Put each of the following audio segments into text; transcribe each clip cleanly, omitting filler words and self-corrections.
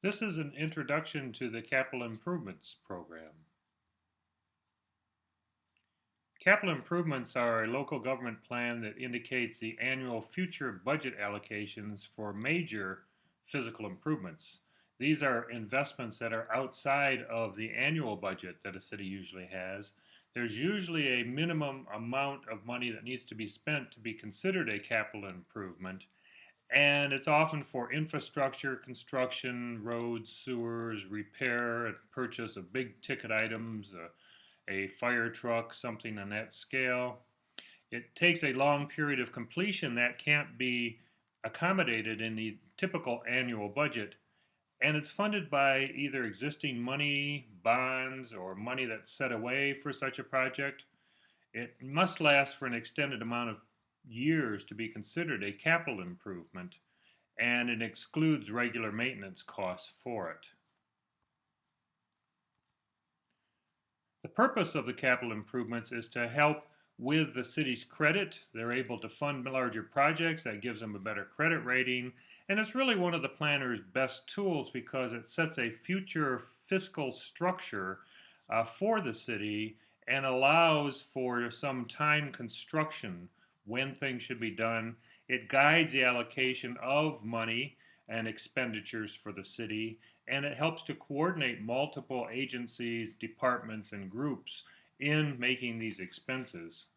This is an introduction to the Capital Improvements Program. Capital improvements are a local government plan that indicates the annual future budget allocations for major physical improvements. These are investments that are outside of the annual budget that a city usually has. There's usually a minimum amount of money that needs to be spent to be considered a capital improvement, and it's often for infrastructure, construction, roads, sewers, repair, and purchase of big ticket items, a fire truck, something on that scale. It takes a long period of completion that can't be accommodated in the typical annual budget, and it's funded by either existing money, bonds, or money that's set away for such a project. It must last for an extended amount of years to be considered a capital improvement, and it excludes regular maintenance costs for it. The purpose of the capital improvements is to help with the city's credit. They're able to fund larger projects. That gives them a better credit rating. And it's really one of the planner's best tools because it sets a future fiscal structure for the city and allows for some time construction when things should be done. It guides the allocation of money and expenditures for the city, and it helps to coordinate multiple agencies, departments, and groups in making these expenses.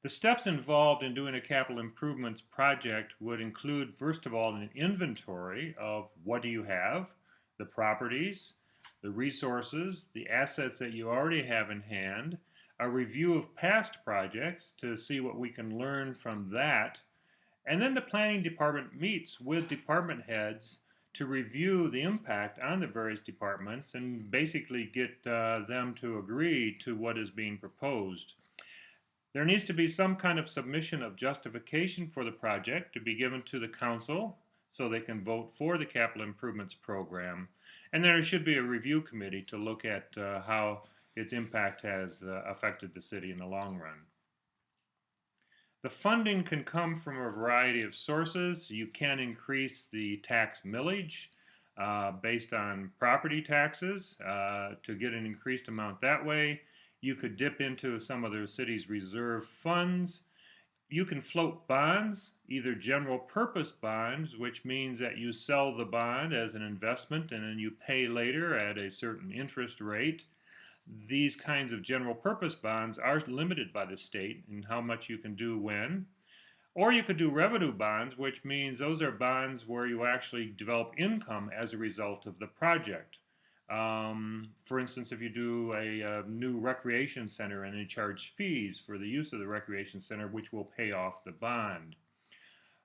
The steps involved in doing a capital improvements project would include, first of all, an inventory of what do you have, the properties, the resources, the assets that you already have in hand, a review of past projects to see what we can learn from that, and then the planning department meets with department heads to review the impact on the various departments and basically get them to agree to what is being proposed. There needs to be some kind of submission of justification for the project to be given to the council so they can vote for the capital improvements program. And there should be a review committee to look at how its impact has affected the city in the long run. The funding can come from a variety of sources. You can increase the tax millage based on property taxes to get an increased amount that way. You could dip into some of the city's reserve funds. You can float bonds, either general purpose bonds, which means that you sell the bond as an investment and then you pay later at a certain interest rate. These kinds of general purpose bonds are limited by the state in how much you can do when. Or you could do revenue bonds, which means those are bonds where you actually develop income as a result of the project. For instance, if you do a new recreation center and you charge fees for the use of the recreation center, which will pay off the bond.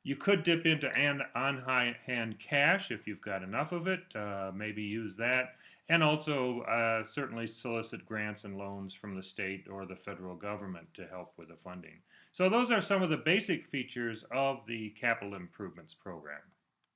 You could dip into on-hand cash if you've got enough of it, maybe use that, and also certainly solicit grants and loans from the state or the federal government to help with the funding. So those are some of the basic features of the Capital Improvements Program.